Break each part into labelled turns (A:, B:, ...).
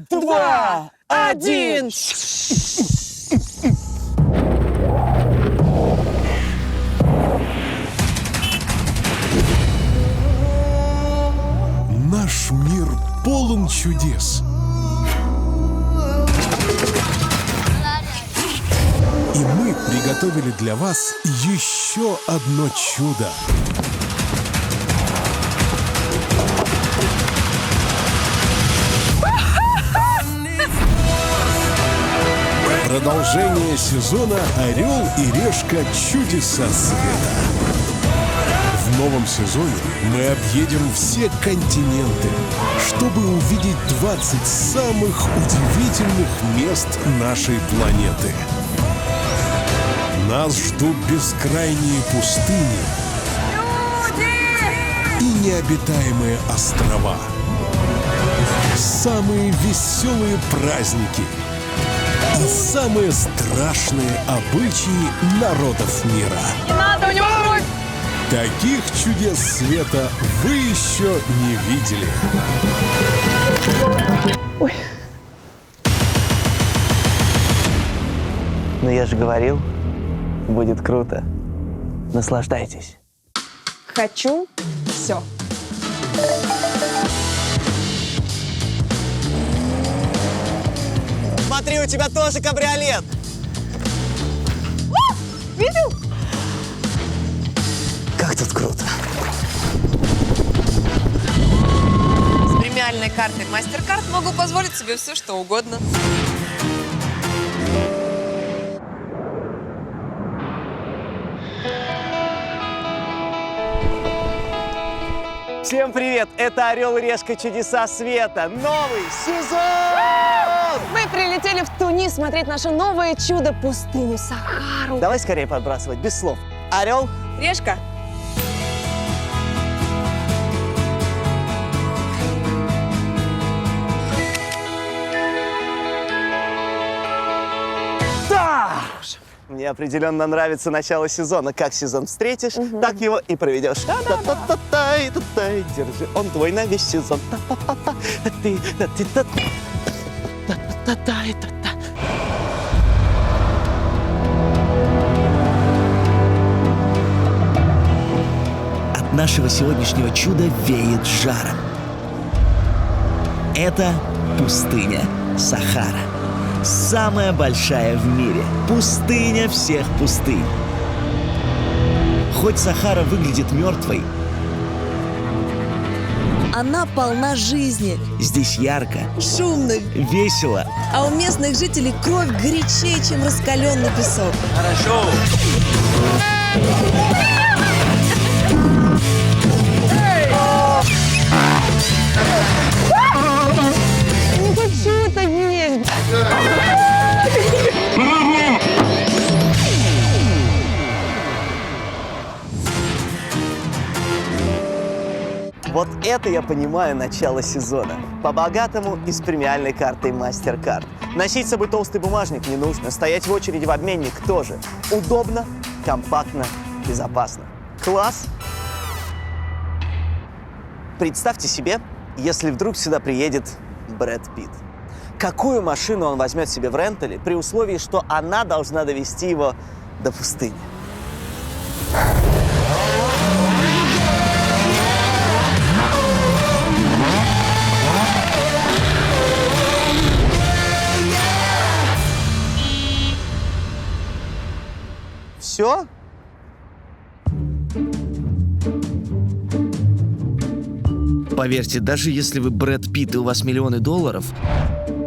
A: 2, 1.
B: Наш мир полон чудес. И мы приготовили для вас еще одно чудо. Продолжение сезона «Орел и Решка. Чудеса света». В новом сезоне мы объедем все континенты, чтобы увидеть 20 самых удивительных мест нашей планеты. Нас ждут бескрайние пустыни и необитаемые острова. Самые веселые праздники и самые страшные обычаи народов мира.
A: Не надо, у него кровь!
B: Таких чудес света вы еще не видели.
C: Ой. Но я же говорил, будет круто. Наслаждайтесь.
A: Хочу все.
D: Смотри, у тебя тоже кабриолет.
A: Видел?
C: Как тут круто.
E: С премиальной картой MasterCard могу позволить себе все, что угодно.
D: Всем привет! Это «Орел и Решка. Чудеса света». Новый сезон!
A: Мы прилетели в Тунис смотреть наше новое чудо — пустыню Сахару.
D: Давай скорее подбрасывать, без слов. Орел.
E: Решка.
D: Да! Мне определенно нравится начало сезона. Как сезон встретишь, так его и проведешь. Та-та-та-тай, та-тай, держи, он твой на весь сезон. Та-та-та-та, ты, та-ты-та, та-та-та-тай, та-та.
C: От нашего сегодняшнего чуда веет жаром. Это пустыня Сахара. Самая большая в мире. Пустыня всех пустынь. Хоть Сахара выглядит мертвой,
F: Она полна жизни,
C: здесь ярко,
F: шумно,
C: весело.
F: а у местных жителей кровь горячее, чем раскаленный песок.
A: Не хочу это есть.
D: Вот это я понимаю начало сезона. По-богатому и с премиальной картой MasterCard. Носить с собой толстый бумажник не нужно. Стоять в очереди в обменник тоже. Удобно, компактно, безопасно. Класс! Представьте себе, если вдруг сюда приедет Брэд Питт. Какую машину он возьмет себе в рентале при условии, что она должна довести его до пустыни? Все?
C: Поверьте, даже если вы Брэд Питт и у вас миллионы долларов,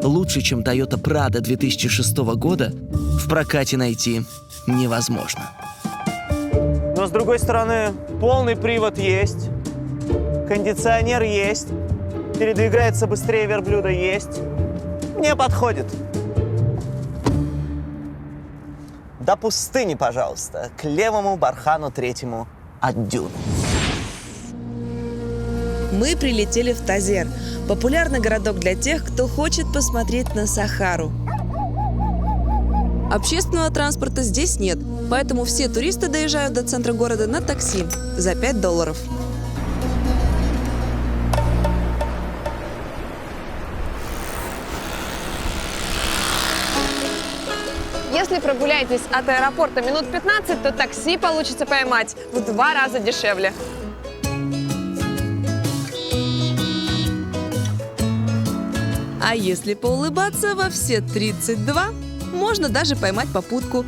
C: лучше, чем Toyota Prado 2006 года, в прокате найти невозможно.
D: Но с другой стороны, полный привод есть, кондиционер есть, передвигается быстрее верблюда есть. Мне подходит. До пустыни, пожалуйста, к левому бархану третьему от дюны.
F: Мы прилетели в Тазер, популярный городок для тех, кто хочет посмотреть на Сахару. Общественного транспорта здесь нет, поэтому все туристы доезжают до центра города на такси за $5.
A: Если прогуляетесь от аэропорта минут 15, то такси получится поймать в 2 раза дешевле.
F: А если поулыбаться во все 32, можно даже поймать попутку.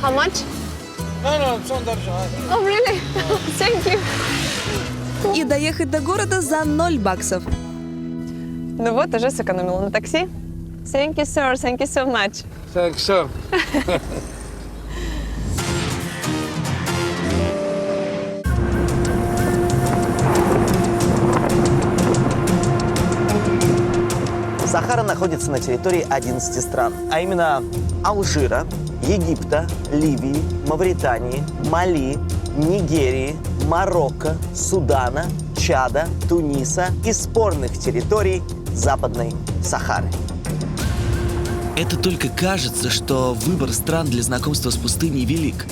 A: How much? Oh, really? Thank you.
F: И доехать до города за 0 баксов.
A: Ну вот, уже сэкономила на такси. Thank you, sir. Thank you so much.
G: Thanks, sir.
D: Сахара находится на территории 11 стран, а именно Алжира, Египта, Ливии, Мавритании, Мали, Нигерии, Марокко, Судана, Чада, Туниса и спорных территорий Западной Сахары.
C: Это только кажется, что выбор стран для знакомства с пустыней велик.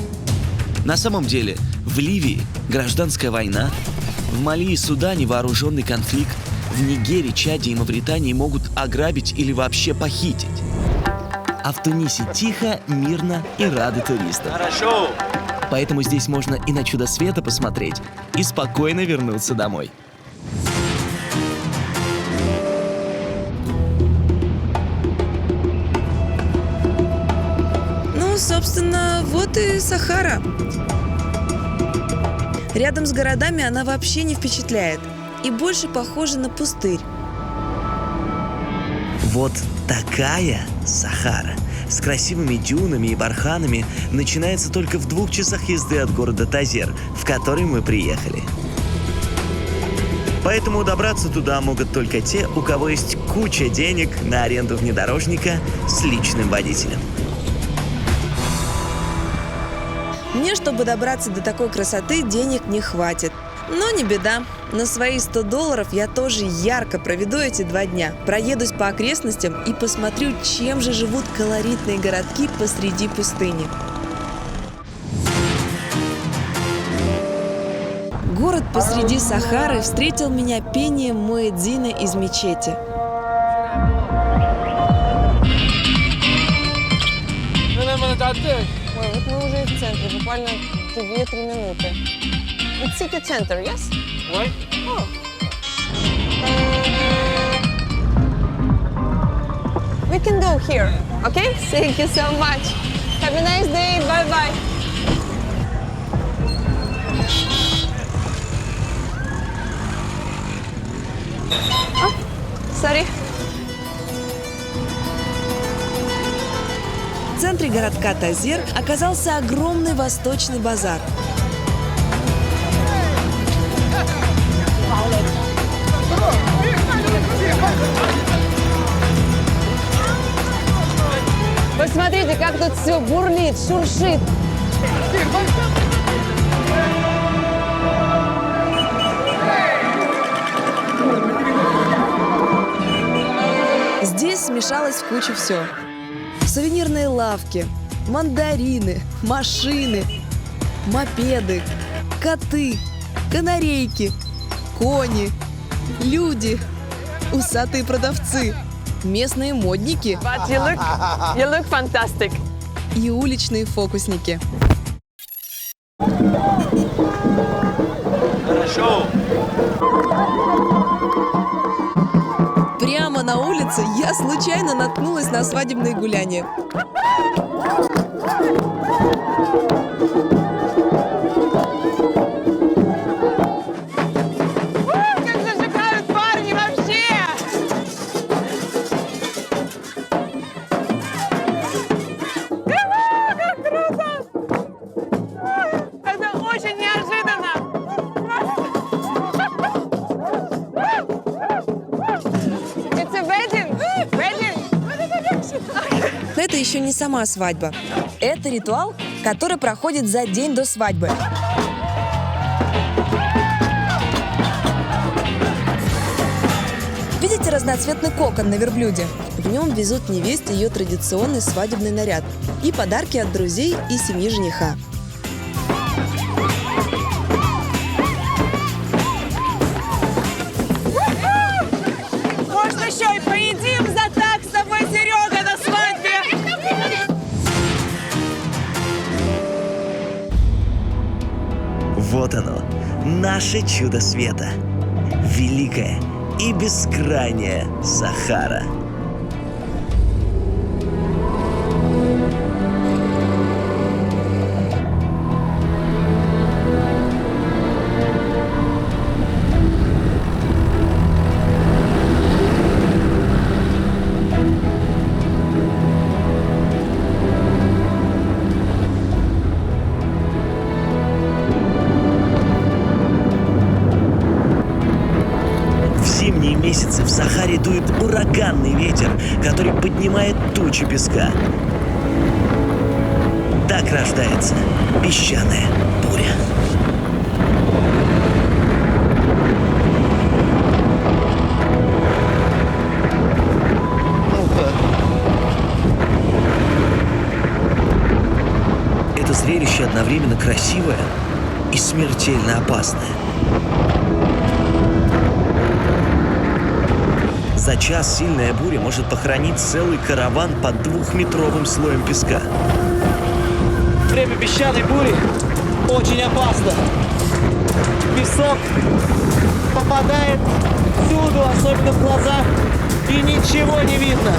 C: На самом деле, в Ливии гражданская война, в Мали и Судане вооруженный конфликт, в Нигерии, Чаде и Мавритании могут ограбить или вообще похитить. А в Тунисе тихо, мирно и рады туристам.
D: Хорошо.
C: Поэтому здесь можно и на чудо света посмотреть, и спокойно вернуться домой.
F: Ну, собственно, вот и Сахара. Рядом с городами она вообще не впечатляет и больше похожа на пустырь.
C: Вот такая Сахара с красивыми дюнами и барханами начинается только в 2 часах езды от города Тазер, в который мы приехали. Поэтому добраться туда могут только те, у кого есть куча денег на аренду внедорожника с личным водителем.
F: Мне, чтобы добраться до такой красоты, денег не хватит. Но не беда. На свои $100 я тоже ярко проведу эти 2 дня. Проедусь по окрестностям и посмотрю, чем же живут колоритные городки посреди пустыни. Город посреди Сахары встретил меня пением муэдзина из мечети.
A: Ой, вот мы уже в центре, буквально 2-3 минуты. It's city center, yes?
G: What?
A: Oh. We can go here, okay? Thank you so much. Have a nice day. Bye-bye. Oh, sorry.
F: В центре городка Тазер оказался огромный восточный базар.
A: Посмотрите, как тут все бурлит, шуршит.
F: Здесь смешалось в кучу все. Сувенирные лавки, мандарины, машины, мопеды, коты, канарейки, кони, люди, усатые продавцы, местные модники
A: But you look fantastic.
F: и уличные фокусники.
D: Хорошо.
F: Прямо на улице я случайно наткнулась на свадебные гуляния.
A: Как зажигают парни вообще! Как круто! Это очень неожиданно! It's a wedding! Wedding!
F: Но это еще не сама свадьба. Это ритуал, который проходит за день до свадьбы. Видите разноцветный кокон на верблюде? В нем везут невесте ее традиционный свадебный наряд и подарки от друзей и семьи жениха.
A: Может, еще и поедим за так с тобой, Серега, на свадьбе?
D: Вот оно, наше чудо света. Великая и бескрайняя Сахара. В зимние месяцы в Сахаре дует ураганный ветер, который поднимает тучи песка. Так рождается песчаная буря. Это зрелище одновременно красивое и смертельно опасное. За час сильная буря может похоронить целый караван под 2-метровым слоем песка. Время песчаной бури очень опасно. Песок попадает всюду, особенно в глаза, и ничего не видно.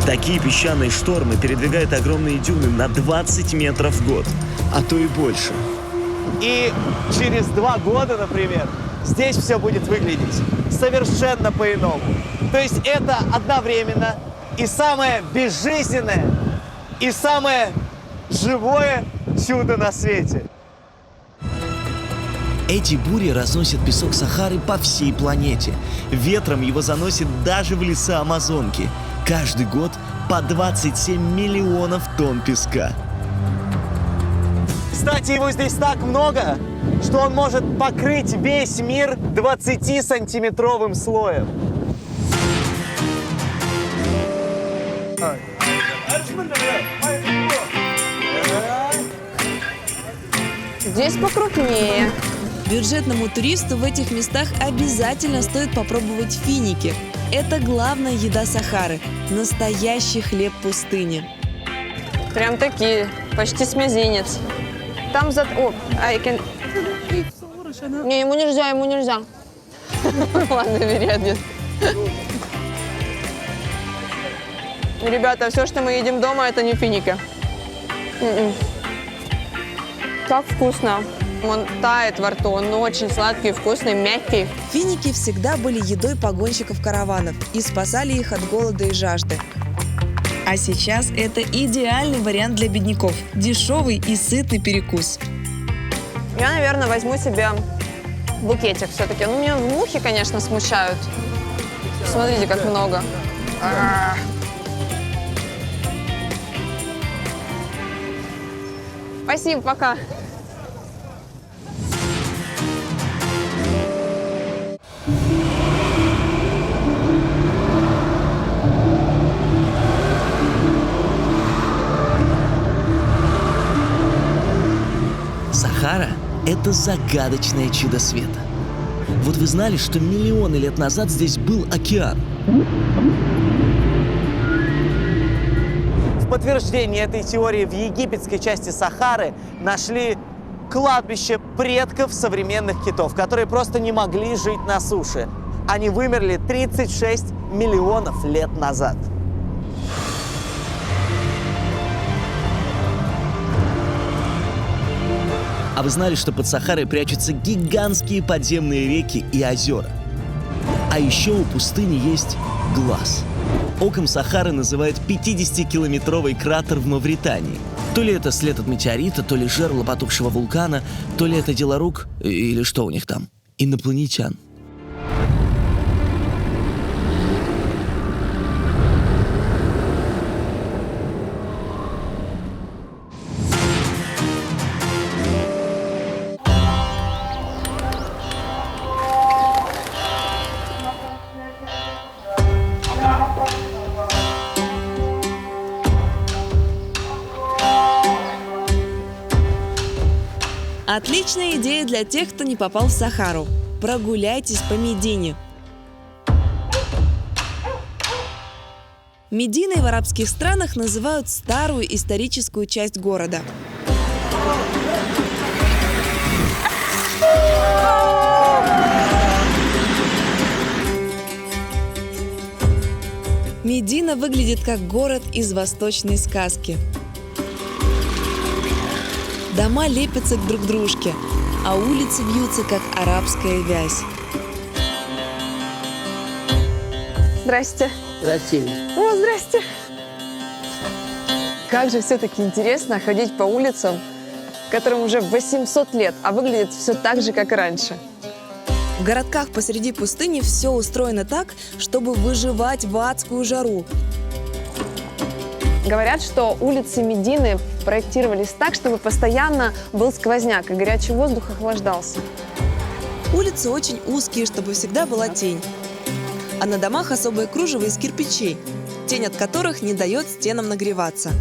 D: Такие песчаные штормы передвигают огромные дюны на 20 метров в год, а то и больше. И через 2 года, например, здесь все будет выглядеть совершенно по-иному. То есть это одновременно и самое безжизненное, и самое живое чудо на свете.
C: Эти бури разносят песок Сахары по всей планете. Ветром его заносит даже в леса Амазонки. Каждый год по 27 миллионов тонн песка.
D: Кстати, его здесь так много, что он может покрыть весь мир 20-сантиметровым слоем.
A: Здесь покрупнее.
F: Бюджетному туристу в этих местах обязательно стоит попробовать финики. Это главная еда Сахары – настоящий хлеб пустыни.
A: Прям такие, почти с мизинец. Там за... О, I can... Не, ему нельзя, ему нельзя. Ладно, бери один. Ребята, все, что мы едим дома, это не финики. Как вкусно. Он тает во рту, он очень сладкий, вкусный, мягкий.
F: Финики всегда были едой погонщиков караванов и спасали их от голода и жажды. А сейчас это идеальный вариант для бедняков – дешевый и сытный перекус.
A: Я, наверное, возьму себе букетик все-таки. Ну, меня мухи, конечно, смущают. Смотрите, как много. Спасибо, пока.
C: Сахара – это загадочное чудо света. Вот вы знали, что миллионы лет назад здесь был океан?
D: В подтверждение этой теории в египетской части Сахары нашли кладбище предков современных китов, которые просто не могли жить на суше. Они вымерли 36 миллионов лет назад.
C: А вы знали, что под Сахарой прячутся гигантские подземные реки и озера? А еще у пустыни есть глаз. Оком Сахары называют 50-километровый кратер в Мавритании. То ли это след от метеорита, то ли жерло потухшего вулкана, то ли это дело рук, или что у них там, инопланетян.
F: Отличная идея для тех, кто не попал в Сахару. Прогуляйтесь по Медине. Мединой в арабских странах называют старую историческую часть города. Медина выглядит как город из восточной сказки. Дома лепятся друг к дружке, а улицы вьются, как арабская вязь.
A: Здрасте.
G: Здрасте.
A: О, здрасте. Как же все-таки интересно ходить по улицам, которым уже 800 лет, а выглядит все так же, как и раньше.
F: В городках посреди пустыни все устроено так, чтобы выживать в адскую жару.
A: Говорят, что улицы Медины проектировались так, чтобы постоянно был сквозняк, и горячий воздух охлаждался.
F: Улицы очень узкие, чтобы всегда была тень. А на домах особое кружево из кирпичей, тень от которых не дает стенам нагреваться.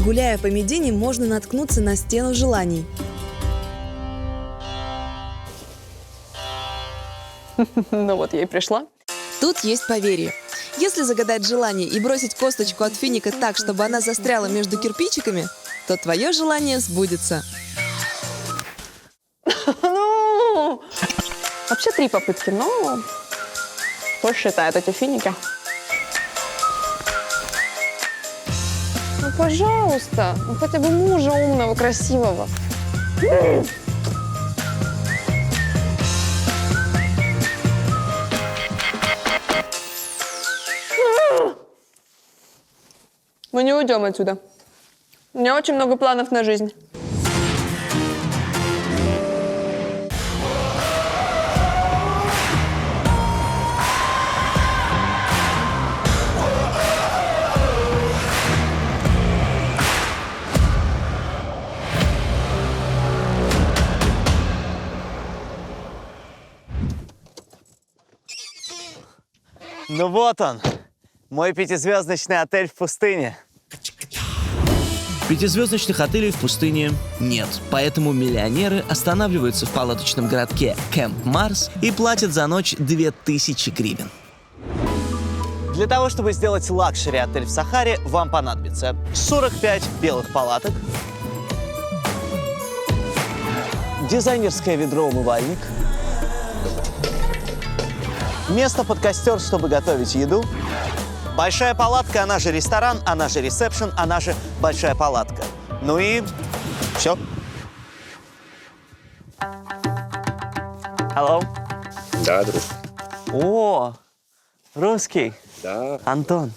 F: Гуляя по Медине, можно наткнуться на стену желаний.
A: Ну вот, я и пришла.
F: Тут есть поверье. Если загадать желание и бросить косточку от финика так, чтобы она застряла между кирпичиками, то твое желание сбудется.
A: Ну, вообще 3 попытки, но кто считает эти финики? Ну, пожалуйста, ну хотя бы мужа умного, красивого. Мы не уйдем отсюда. У меня очень много планов на жизнь.
D: Ну вот он, мой 5-звездочный отель в пустыне.
C: 5-звездочных отелей в пустыне нет, поэтому миллионеры останавливаются в палаточном городке Кэмп Марс и платят за ночь 2000 гривен.
D: Для того, чтобы сделать лакшери-отель в Сахаре, вам понадобится 45 белых палаток, дизайнерское ведро-умывальник, место под костер, чтобы готовить еду, большая палатка, она же ресторан, она же ресепшн, она же большая палатка. Ну и все. Hello.
G: Да, друг.
D: О, русский.
G: Да,
D: Антон.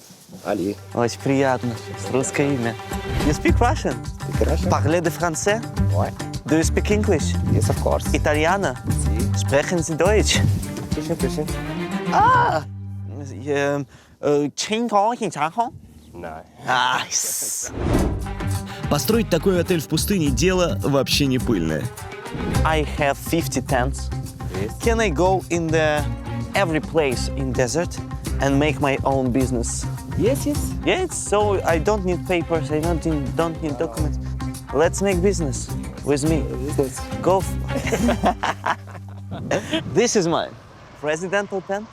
G: Али.
D: Очень приятно. Русское имя. You speak Russian?
G: Хорошо.
D: Parlez de français?
G: Ouais.
D: Do you speak English?
G: Yes, of course.
D: Italiano?
G: Si.
D: Sprechen Sie Deutsch?
G: Bisschen, bisschen.
D: Ah!
G: Nein.
D: Nice.
C: Построить такой отель в пустыне – дело вообще не пыльное.
D: I have 50 tents.
G: Yes.
D: Can I go in the every place in desert and make my own business?
G: Yes, yes.
D: Yes, so I don't need papers, I don't need documents. Let's make business with me.
G: Business.
D: Go. This is my presidential tent.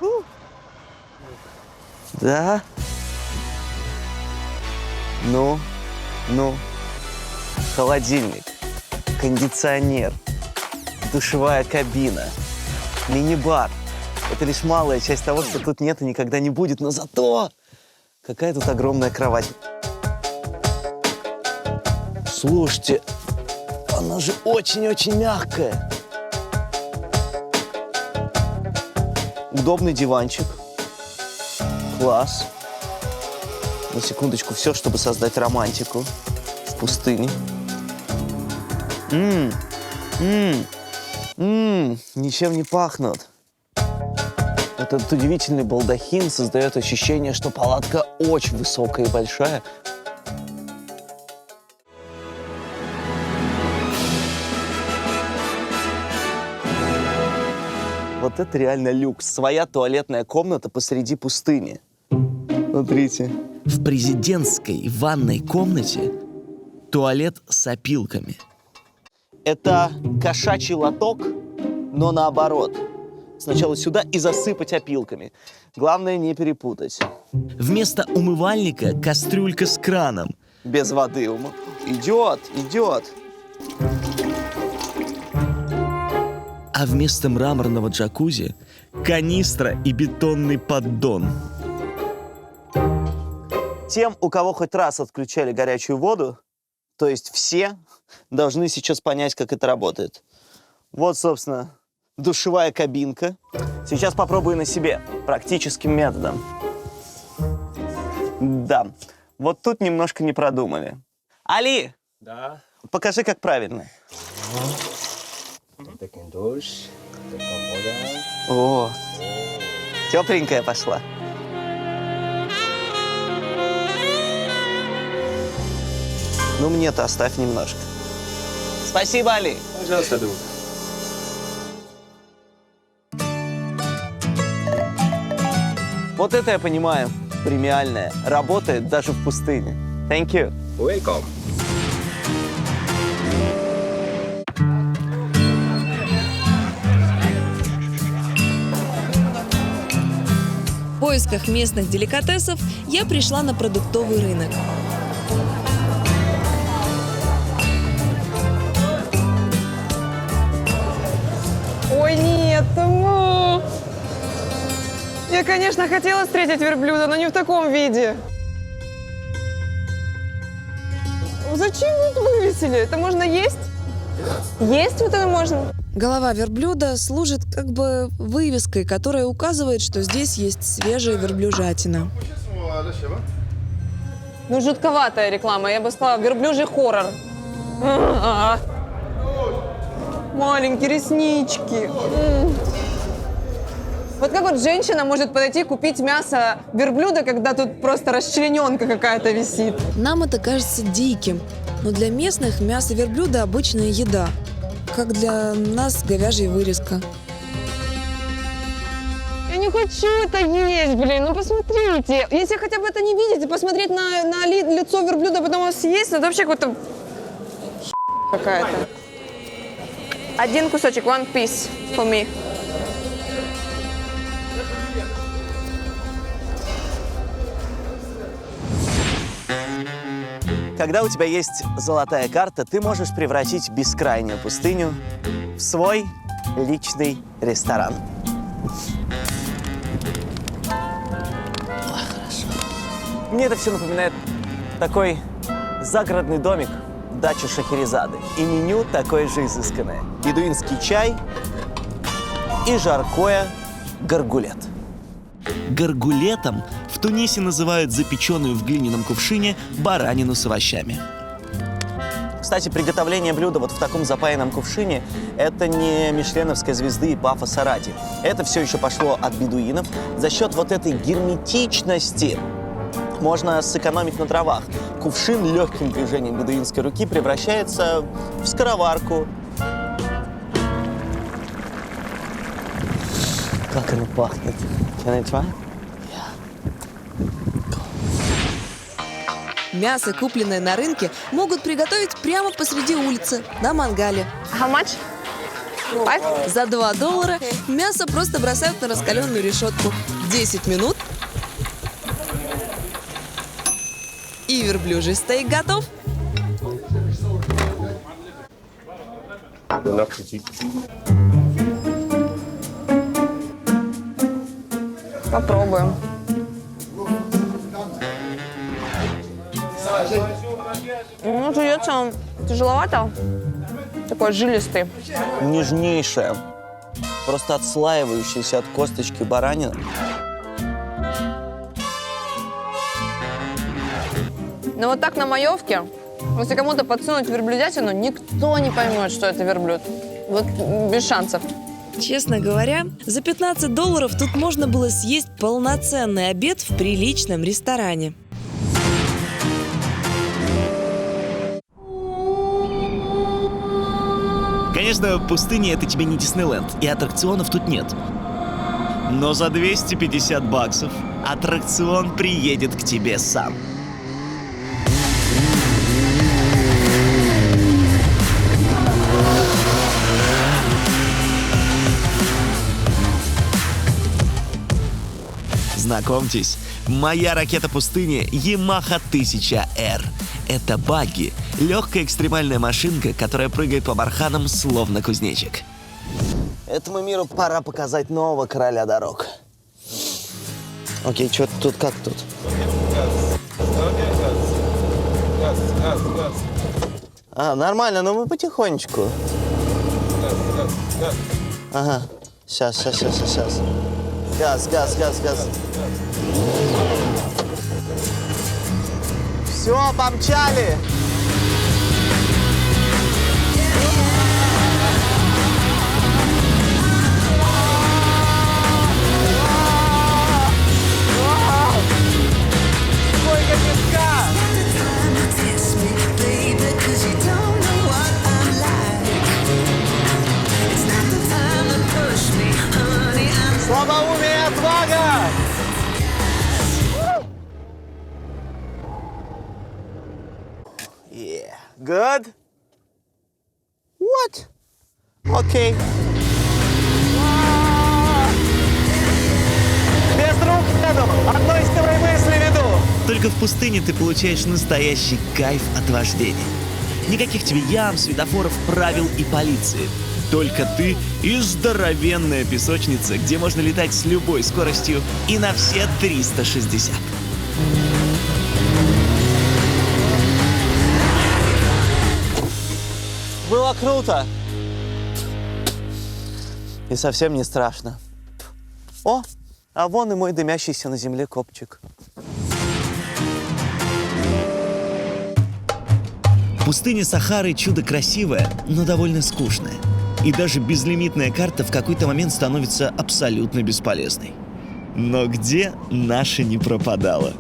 D: Whew. Да. Ну. Холодильник, кондиционер, душевая кабина, мини-бар. Это лишь малая часть того, что тут нет и никогда не будет, но зато какая тут огромная кровать. Слушайте, она же очень-очень мягкая. Удобный диванчик. Класс. На секундочку, все, чтобы создать романтику в пустыне. Ничем не пахнут. Вот этот удивительный балдахин создает ощущение, что палатка очень высокая и большая. Вот это реально люкс. Своя туалетная комната посреди пустыни. Смотрите.
C: В президентской ванной комнате туалет с опилками.
D: Это кошачий лоток, но наоборот. Сначала сюда и засыпать опилками. Главное не перепутать.
C: Вместо умывальника кастрюлька с краном.
D: Без воды. Идет, идет.
C: А вместо мраморного джакузи канистра и бетонный поддон.
D: Тем, у кого хоть раз отключали горячую воду, то есть все, должны сейчас понять, как это работает. Вот, собственно, душевая кабинка. Сейчас попробую на себе, практическим методом. Да, вот тут немножко не продумали. Али!
G: Да.
D: Покажи, как правильно.
G: Таким душ. Таким вода.
D: О, тепленькая пошла. Ну, мне-то оставь немножко. Спасибо, Али.
G: Пожалуйста, друг.
D: Вот это я понимаю. Премиальная. Работает даже в пустыне. Thank you.
G: Welcome.
F: В поисках местных деликатесов я пришла на продуктовый рынок.
A: Ой, нет, я, конечно, хотела встретить верблюда, но не в таком виде. Зачем вы это вывесили? Это можно есть? Есть вот это можно?
F: Голова верблюда служит как бы вывеской, которая указывает, что здесь есть свежая верблюжатина.
A: Ну, жутковатая реклама. Я бы сказала, верблюжий хоррор. Маленькие реснички. Вот как вот женщина может подойти купить мясо верблюда, когда тут просто расчлененка какая-то висит?
F: Нам это кажется диким, но для местных мясо верблюда обычная еда, как для нас говяжья вырезка.
A: Я не хочу это есть, блин, ну посмотрите. Если хотя бы это не видите, посмотреть на лицо верблюда, потом его съесть, это вообще какой-то какая-то. Один кусочек, one piece for me.
D: Когда у тебя есть золотая карта, ты можешь превратить бескрайнюю пустыню в свой личный ресторан. Мне это все напоминает такой загородный домик, дача Шахерезады. И меню такое же изысканное. Бедуинский чай и жаркое гаргулет.
C: Гаргулетом в Тунисе называют запеченную в глиняном кувшине баранину с овощами.
D: Кстати, приготовление блюда вот в таком запаянном кувшине – это не мишленовской звезды и пафоса ради. Это все еще пошло от бедуинов. За счет вот этой герметичности можно сэкономить на дровах. Кувшин легким движением бедуинской руки превращается в скороварку. Как оно пахнет. Can I try?
F: Мясо, купленное на рынке, могут приготовить прямо посреди улицы, на мангале.
A: How much? Five?
F: За $2 мясо просто бросают на раскаленную решетку. 10 минут. И верблюжий стейк готов.
A: Попробуем. Ну, жуется он тяжеловато. Такой жилистый.
D: Нежнейшая, просто отслаивающаяся от косточки баранина.
A: Но вот так на маевке, если кому-то подсунуть верблюдятину, никто не поймет, что это верблюд. Вот без шансов.
F: Честно говоря, за $15 тут можно было съесть полноценный обед в приличном ресторане.
C: Конечно, пустыня — это тебе не Диснейленд, и аттракционов тут нет. Но за $250 Аттракцион приедет к тебе сам. Знакомьтесь, моя ракета пустыни Yamaha 1000R. Это багги, легкая экстремальная машинка, которая прыгает по барханам словно кузнечик.
D: Этому миру пора показать нового короля дорог. Окей, что тут, как тут? А, нормально, но мы потихонечку. Ага, сейчас. Газ. Все, помчали! Сколько песка! Слабоумие и отвага! Yeah. Good? What? Окей. Без рук еду, одной из твоей мысли веду.
C: Только в пустыне ты получаешь настоящий кайф от вождения. Никаких тебе ям, светофоров, правил и полиции. Только ты и здоровенная песочница, где можно летать с любой скоростью и на все 360.
D: Было круто. И совсем не страшно. О, а вон и мой дымящийся на земле копчик.
C: Пустыня Сахары – чудо красивое, но довольно скучное. И даже безлимитная карта в какой-то момент становится абсолютно бесполезной. Но где наша не пропадала?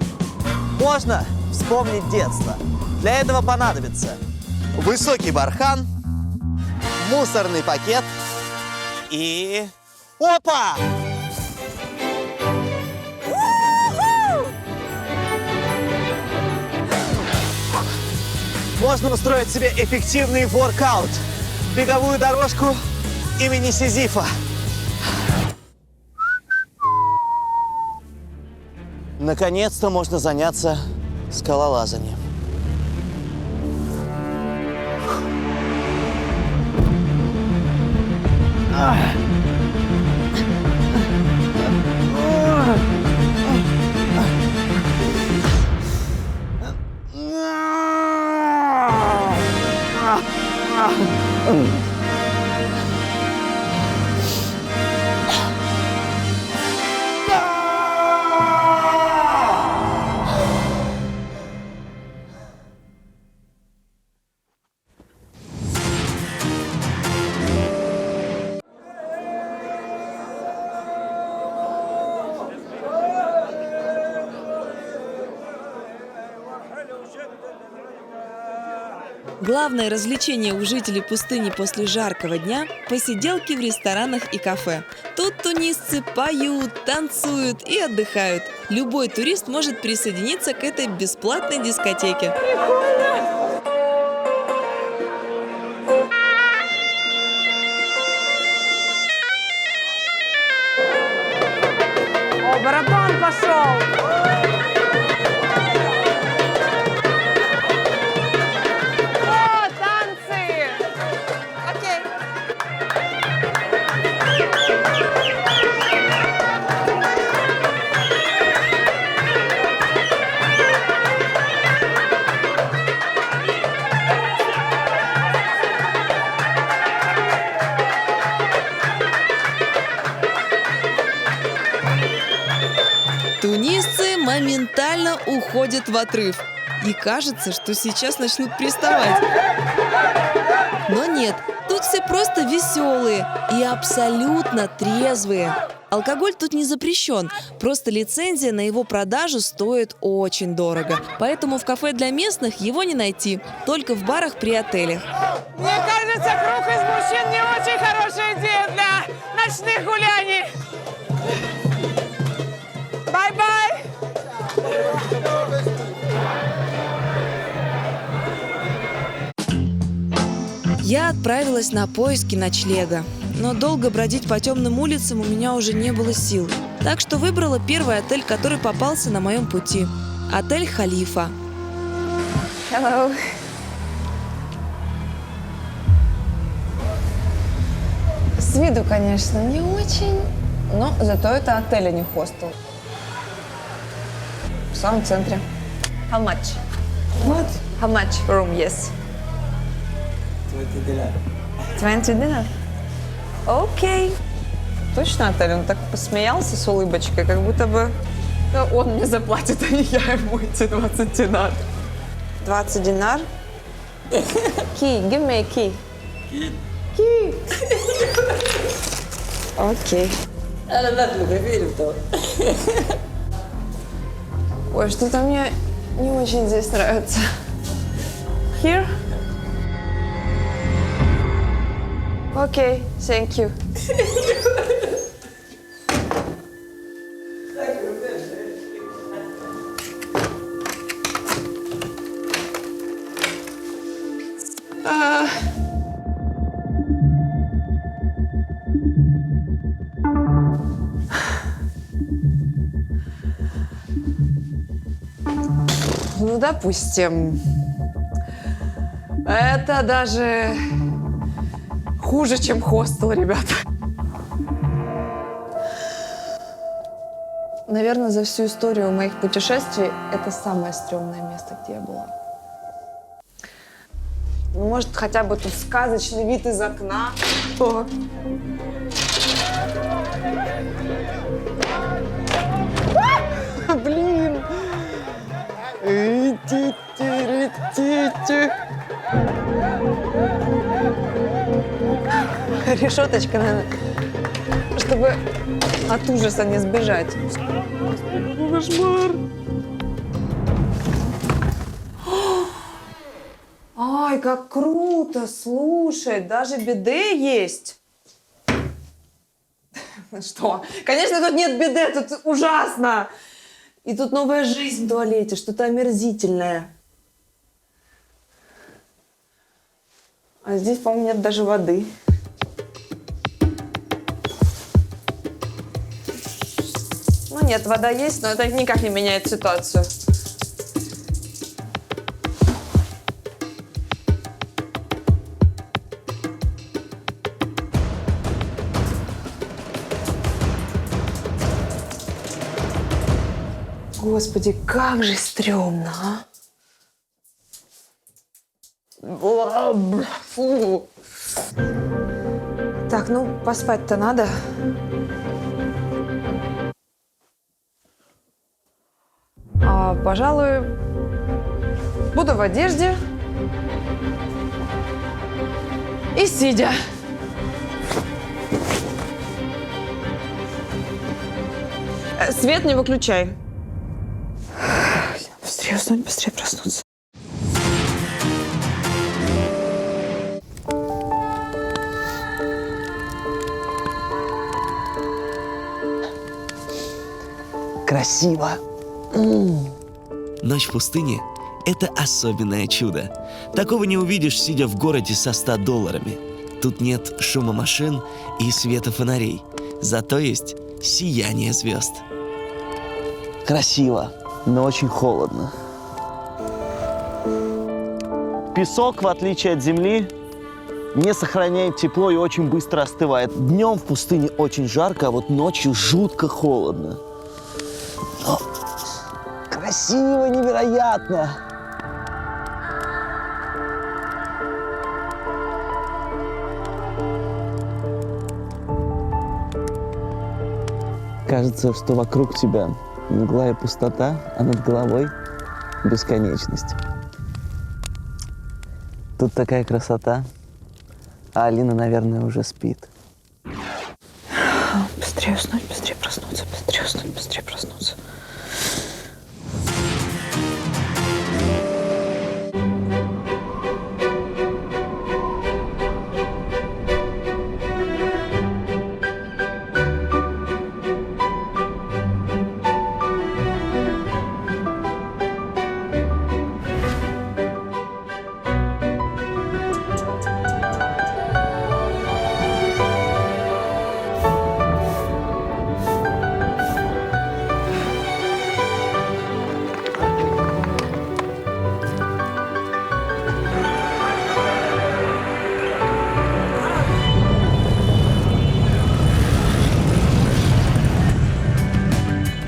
D: Можно вспомнить детство. Для этого понадобится высокий бархан, мусорный пакет и... Опа! Можно устроить себе эффективный воркаут. Беговую дорожку имени Сизифа. Наконец-то можно заняться скалолазанием.
F: Главное развлечение у жителей пустыни после жаркого дня – посиделки в ресторанах и кафе. Тут тунисцы поют, танцуют и отдыхают. Любой турист может присоединиться к этой бесплатной дискотеке.
A: О, барабан пошел!
F: Тунисцы моментально уходят в отрыв. И кажется, что сейчас начнут приставать. Но нет, тут все просто веселые и абсолютно трезвые. Алкоголь тут не запрещен, просто лицензия на его продажу стоит очень дорого. Поэтому в кафе для местных его не найти, только в барах при отелях.
A: Мне кажется, круг из мужчин не очень хорошая идея для ночных гуляний. Бай-бай!
F: Я отправилась на поиски ночлега, но долго бродить по темным улицам у меня уже не было сил. Так что выбрала первый отель, который попался на моем пути. Отель «Халифа».
A: Hello. С виду, конечно, не очень, но зато это отель, а не хостел. В самом центре. How much? What? How much room, yes? $20 dinar. Окей. Точно отель? Он так посмеялся с улыбочкой, как будто бы он мне заплатит, а не я ему эти 20 динар. 20 динар? Key, give me a key. Key. Окей. Ой, что-то мне не очень здесь нравится. Here? Окей, thank you. Ну, допустим, это даже хуже, чем хостел, ребята. Наверное, за всю историю моих путешествий это самое стрёмное место, где я была. Ну, может, хотя бы тут сказочный вид из окна. О. Блин! Решеточка, наверное, чтобы от ужаса не сбежать. Кошмар! Ай, как круто! Слушай, даже биде есть. Что? Конечно, тут нет биде, тут ужасно. И тут новая жизнь в туалете, что-то омерзительное. А здесь, по-моему, нет даже воды. Ну нет, вода есть, но это никак не меняет ситуацию. Господи, как же стрёмно, а? Фу. Так, ну, поспать-то надо. Пожалуй, буду в одежде и сидя. Свет не выключай. Быстрее уснуть, быстрее проснуться.
D: Красиво.
C: Ночь в пустыне – это особенное чудо. Такого не увидишь, сидя в городе со $100. Тут нет шума машин и света фонарей. Зато есть сияние звезд.
D: Красиво, но очень холодно. Песок, в отличие от земли, не сохраняет тепло и очень быстро остывает. Днем в пустыне очень жарко, а вот ночью жутко холодно. Но красиво, невероятно! Кажется, что вокруг тебя мгла и пустота, а над головой бесконечность. Тут такая красота, а Алина, наверное, уже спит.
A: Быстрее уснуть, быстрее проснуться, быстрее уснуть, быстрее проснуться.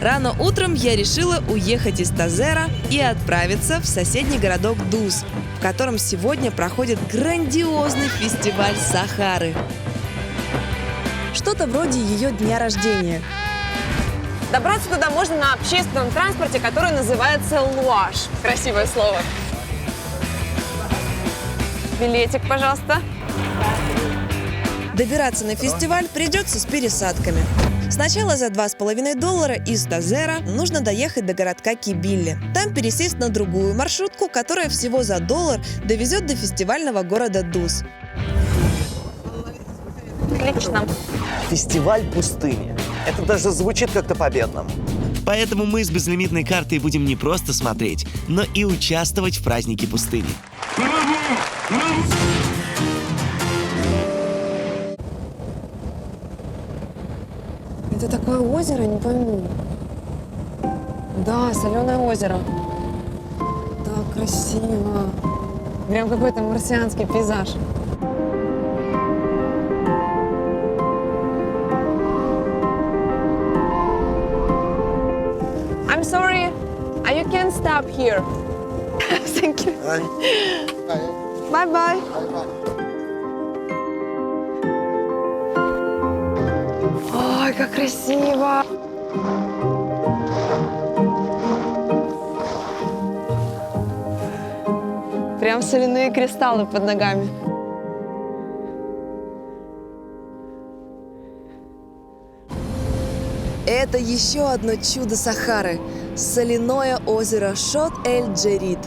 F: Рано утром я решила уехать из Тазера и отправиться в соседний городок Дус, в котором сегодня проходит грандиозный фестиваль Сахары. Что-то вроде ее дня рождения.
A: Добраться туда можно на общественном транспорте, который называется Луаш. Красивое слово. Билетик, пожалуйста.
F: Добираться на фестиваль придется с пересадками. Сначала за $2,5 из Тазера нужно доехать до городка Кибилли. Там пересесть на другую маршрутку, которая всего за $1 довезет до фестивального города Дус.
A: Отлично.
D: Фестиваль пустыни. Это даже звучит как-то победно.
C: Поэтому мы с безлимитной картой будем не просто смотреть, но и участвовать в празднике пустыни.
A: Это такое озеро, не пойму. Да, соленое озеро. Так красиво. Прям какой-то марсианский пейзаж. I'm sorry, you can stop here. Thank you. Bye-bye. Ой, как красиво! Прям соляные кристаллы под ногами.
F: Это еще одно чудо Сахары – соляное озеро Шот-эль-Джерид.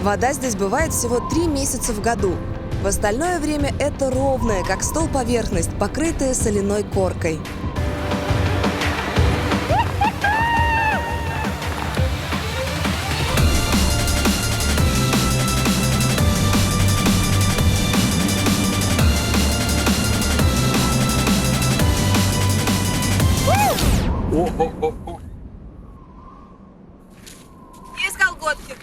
F: Вода здесь бывает всего 3 месяца в году. В остальное время это ровная, как стол, поверхность, покрытая соляной коркой.
E: Есть колготки.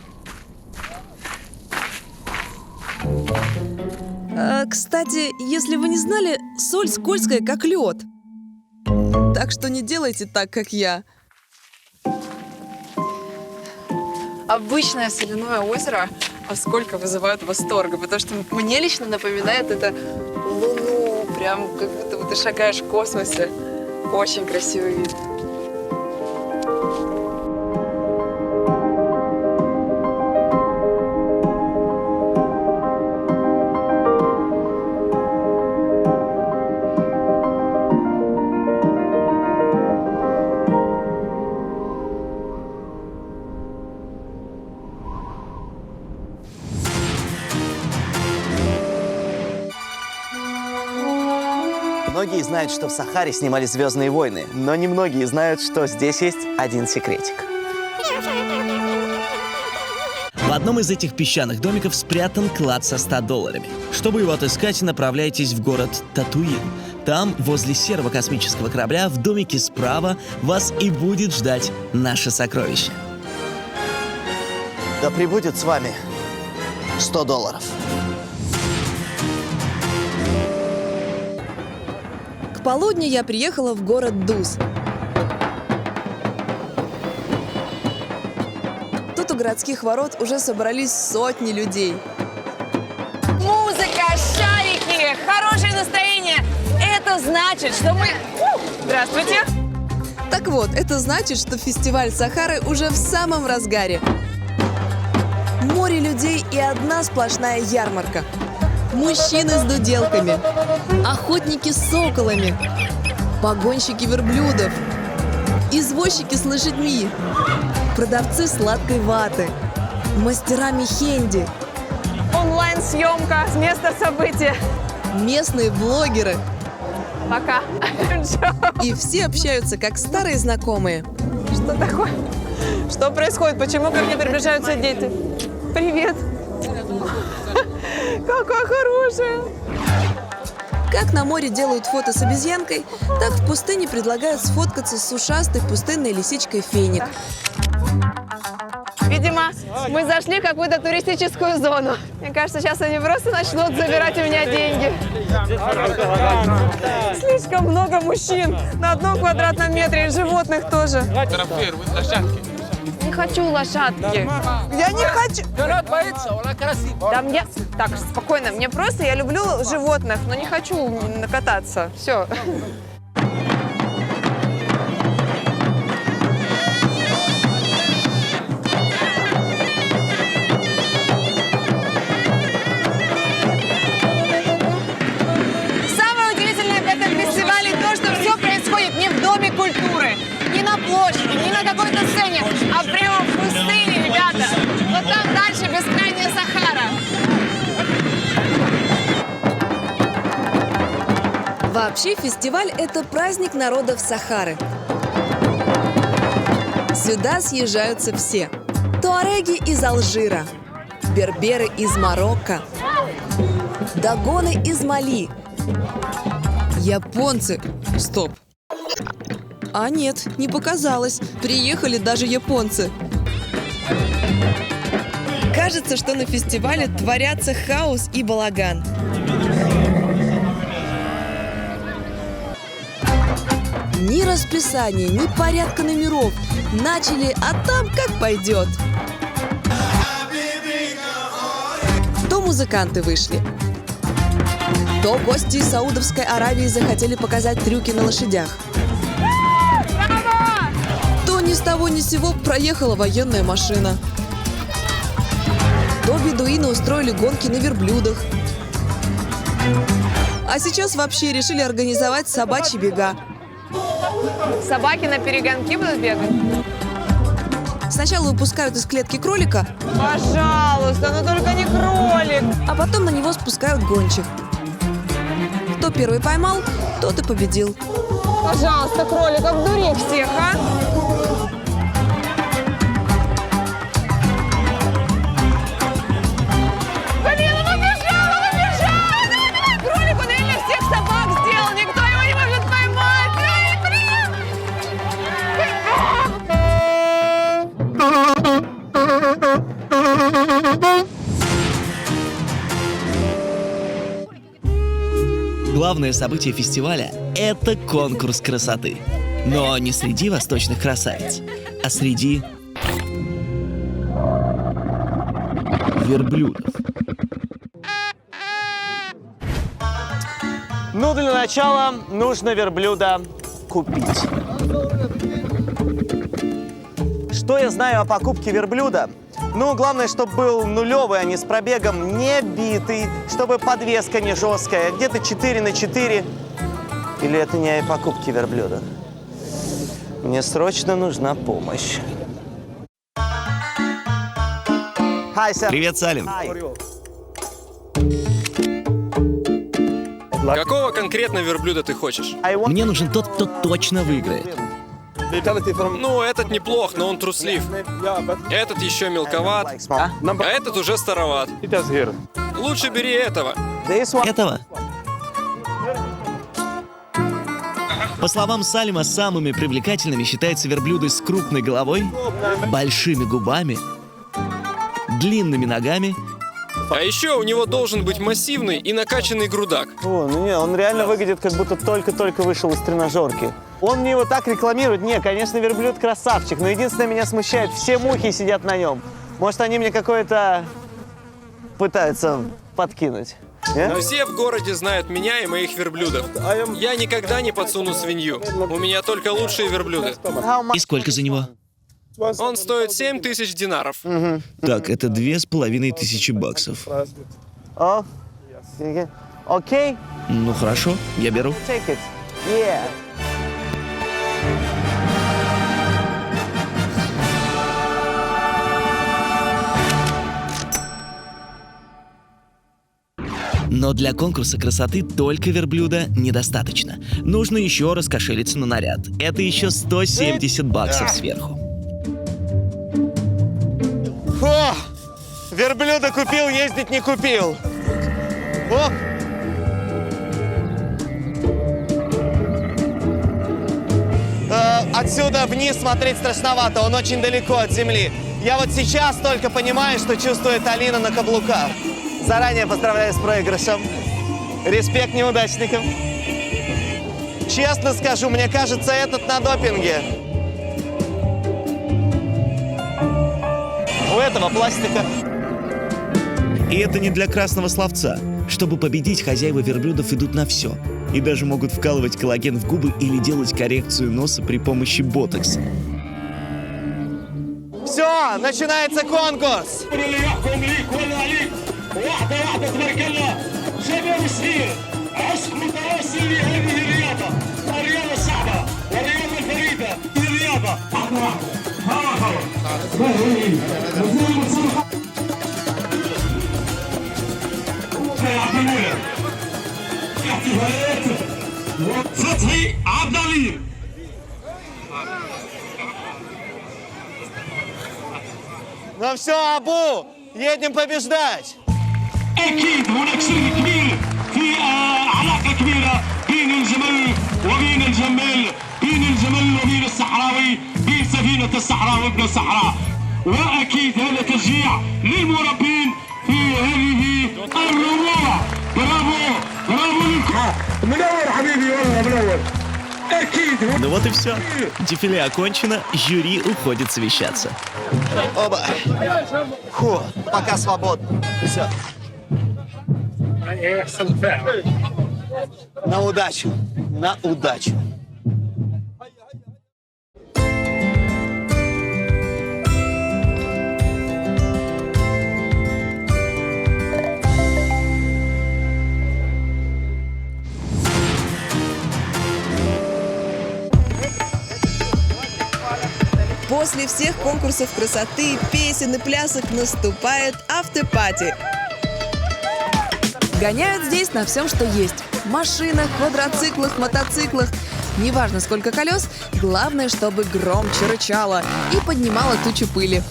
F: Кстати, если вы не знали, соль скользкая, как лед. Так что не делайте так, как я.
E: Обычное соляное озеро, а сколько вызывает восторга, потому что мне лично напоминает это Луну, прям как будто бы ты шагаешь в космосе. Очень красивый вид.
D: Многие знают, что в Сахаре снимали «Звездные войны», но немногие знают, что здесь есть один секретик.
C: В одном из этих песчаных домиков спрятан клад со $100. Чтобы его отыскать, направляйтесь в город Татуин. Там, возле серого космического корабля, в домике справа вас и будет ждать наше сокровище.
D: Да пребудет с вами $100.
F: К полудню я приехала в город Дус. Тут у городских ворот уже собрались сотни людей.
A: Музыка, шарики, хорошее настроение. Это значит, что мы... Здравствуйте.
F: Так вот, это значит, что фестиваль Сахары уже в самом разгаре. Море людей и одна сплошная ярмарка. Мужчины с дуделками, охотники с соколами, погонщики верблюдов, извозчики с лошадьми, продавцы сладкой ваты, мастера мехенди,
A: Онлайн-съемка с места события.
F: местные блогеры.
A: Пока.
F: И все общаются как старые знакомые.
A: Что такое? Что происходит? Почему ко мне приближаются дети? Привет. Какая хорошая.
F: Как на море делают фото с обезьянкой, так в пустыне предлагают сфоткаться с ушастой пустынной лисичкой Феник.
A: Видимо, мы зашли в какую-то туристическую зону. Мне кажется, сейчас они просто начнут забирать у меня деньги. Слишком много мужчин на 1 квадратном метре, и животных тоже. Не хочу лошадки. Я не хочу. Да мне... Так, спокойно. Мне просто, я люблю животных, но не хочу кататься. Все. Самое удивительное в этом фестивале то, что все происходит не в Доме культуры, не на площади, не на какой-то сцене, а прямо в пустыне, ребята. Вот там дальше бескрайняя Сахара.
F: Вообще фестиваль – это праздник народов Сахары. Сюда съезжаются все. Туареги из Алжира, берберы из Марокко, дагоны из Мали, японцы. Стоп. А нет, не показалось. Приехали даже японцы. Кажется, что на фестивале творятся хаос и балаган. Ни расписания, ни порядка номеров. Начали, а там как пойдет. То музыканты вышли, то гости из Саудовской Аравии захотели показать трюки на лошадях. То ни с того ни с сего проехала военная машина. То бедуины устроили гонки на верблюдах. А сейчас вообще решили организовать собачьи бега.
A: Собаки на перегонки будут бегать?
F: Сначала выпускают из клетки кролика,
A: Пожалуйста, но только не кролик.
F: а потом на него спускают гончих. Кто первый поймал, тот и победил.
A: Пожалуйста, кролик, обдури всех, а? Блин, он убежал, он убежал! Кролик, он реально всех собак сделал, никто его не может поймать! Ай, блин!
C: Главное событие фестиваля – это конкурс красоты. Но не среди восточных красавиц, а среди верблюдов.
D: Ну, для начала нужно верблюда купить. Что я знаю о покупке верблюда? Ну, главное, чтобы был нулевый, а не с пробегом, не битый, чтобы подвеска не жесткая, где-то 4×4. Или это не о покупке верблюда? Мне срочно нужна помощь. Hi, sir.
C: Привет, Салим.
D: Hi.
H: Какого конкретно верблюда ты хочешь?
D: I want...
C: Мне нужен тот, кто точно выиграет.
H: Ну, этот неплох, но он труслив. Этот еще мелковат, а этот уже староват. Лучше бери этого.
D: This one.
C: Этого. По словам Салима, самыми привлекательными считаются верблюды с крупной головой, большими губами, длинными ногами.
H: А еще у него должен быть массивный и накачанный грудак.
D: О, ну не, он реально выглядит, как будто только-только вышел из тренажерки. Он мне его так рекламирует. Не, конечно, верблюд красавчик, но единственное, меня смущает, все мухи сидят на нем. Может, они мне какое-то пытаются подкинуть. Не?
H: Все в городе знают меня и моих верблюдов. Я никогда не подсуну свинью. У меня только лучшие верблюды.
C: И сколько за него?
H: Он стоит 7000 динаров.
C: Так, это 2500 баксов.
D: О, окей,
C: Ну хорошо, я беру.
D: take it. Yeah.
C: Но для конкурса красоты только верблюда недостаточно. Нужно еще раскошелиться на наряд. Это еще 170 баксов сверху.
D: О, верблюда купил, ездить не купил. О! Отсюда вниз смотреть страшновато, он очень далеко от земли. Я вот сейчас только понимаю, что чувствует Алина на каблуках. Заранее поздравляю с проигрышем. Респект неудачникам. Честно скажу, мне кажется, этот на допинге. У этого пластика.
C: И это не для красного словца. Чтобы победить, хозяева верблюдов идут на все. И даже могут вкалывать коллаген в губы или делать коррекцию носа при помощи ботокса.
D: Все, начинается конкурс. Ну все, Абу, едем побеждать.
I: أكيد هناك سر كبير في علاقة كبيرة بين الجمل وبين الجمال، بين الجمل وبين الصحراوي، بين سفينة الصحراء وابن الصحراء. وأكيد هذا تشجيع للمربين في هذه الربوع. برافو برافو لكم. منور حبيبي والله منور. أكيد.
C: Ну вот и все. Дефиле окончено, жюри уходит совещаться.
D: Оба. Фу, пока свободно. Все. На удачу. На удачу.
F: После всех конкурсов красоты, песен и плясок наступает автопати. Гоняют здесь на всем, что есть. Машинах, квадроциклах, мотоциклах. Неважно, сколько колес, главное, чтобы громче рычало и поднимало тучу пыли.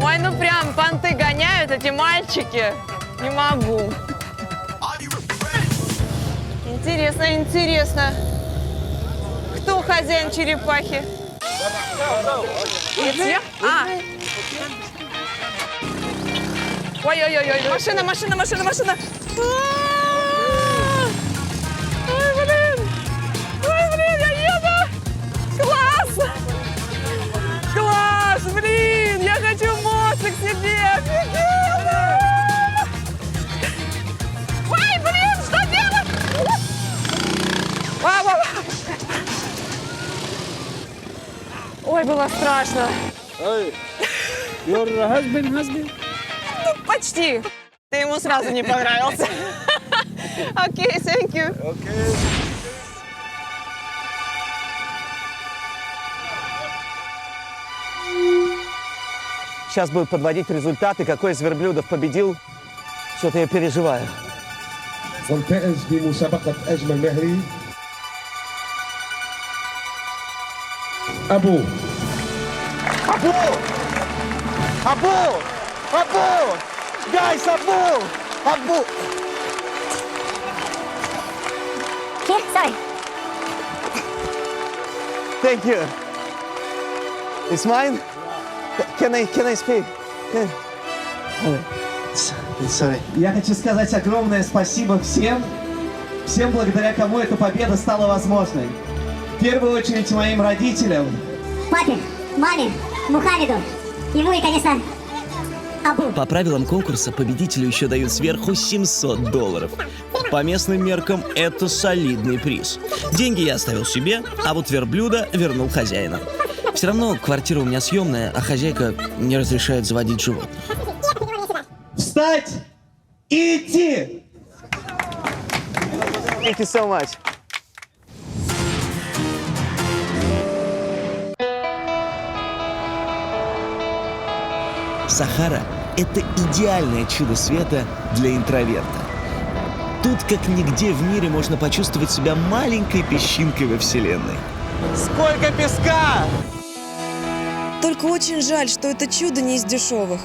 A: Ой, ну прям понты гоняют эти мальчики. Не могу. Интересно, интересно. Кто хозяин черепахи? Это я? А. Ой-ой-ой, машина, машина, машина, машина. Ой, блин. Ой, блин, я еду. Класс. Класс, блин, я хочу моцик себе. Офигенно. Ой, блин, что делать? Вау. Ой, было страшно.
I: Your husband?
A: Ну, почти. Ты ему сразу не понравился. Окей, thank you.
D: Сейчас будут подводить результаты, какой из верблюдов победил. Что-то я переживаю.
I: والفائز بمسابقة أجمل مهري أبو.
D: Абу! Абу! Абу! Гайс, Абу! Абу!
J: Here, sorry.
D: Thank you. It's mine? Can I speak? Sorry. Я хочу сказать огромное спасибо всем, благодаря кому эта победа стала возможной. В первую очередь моим родителям.
J: Папе, маме, Мухаммеду, ему и, конечно, Абу.
C: По правилам конкурса победителю еще дают сверху $700. По местным меркам это солидный приз. Деньги я оставил себе, а вот верблюда вернул хозяину. Все равно квартира у меня съемная, а хозяйка не разрешает заводить животных.
D: Встать и идти! Thank you so much.
C: Сахара – это идеальное чудо света для интроверта. Тут, как нигде в мире, можно почувствовать себя маленькой песчинкой во Вселенной.
D: Сколько песка!
F: Только очень жаль, что это чудо не из дешевых.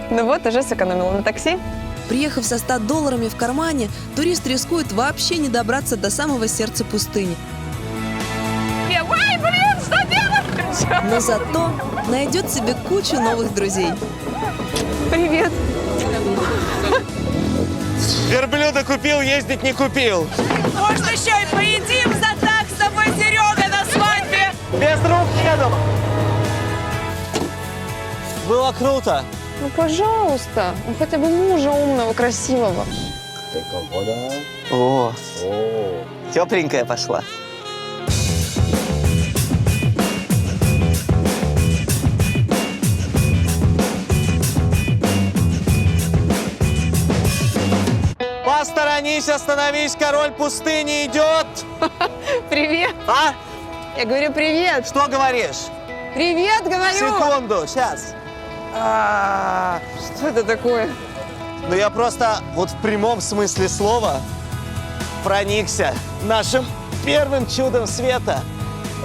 A: Ну вот, уже сэкономила на такси.
F: Приехав со $100 в кармане, турист рискует вообще не добраться до самого сердца пустыни.
A: Ой, блин, что делать?
F: Но зато найдет себе кучу новых друзей.
A: Привет.
D: Верблюда купил, ездить не купил.
A: Может, еще и поедим за так с тобой, Серега, на свадьбе?
D: Без рук еду. Было круто.
A: Ну, пожалуйста. Ну, хотя бы мужа умного, красивого.
D: О, тепленькая пошла. Посторонись, остановись, король пустыни идет.
A: Привет.
D: А?
A: Я говорю, привет.
D: Что говоришь?
A: Привет, говорю.
D: Секунду, сейчас.
A: Что это такое?
D: Ну я просто вот в прямом смысле слова проникся нашим первым чудом света.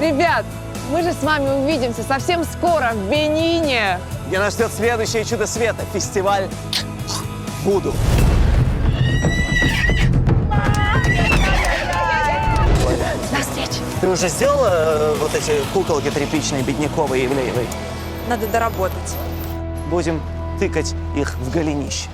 A: Ребят, мы же с вами увидимся совсем скоро в Бенине.
D: Где нас ждет следующее чудо света – фестиваль Вуду.
A: До встречи.
D: Ты уже сделала вот эти куколки тряпичные, бедняковые, Ивлеевой?
A: Надо доработать.
D: Будем тыкать их в голенище.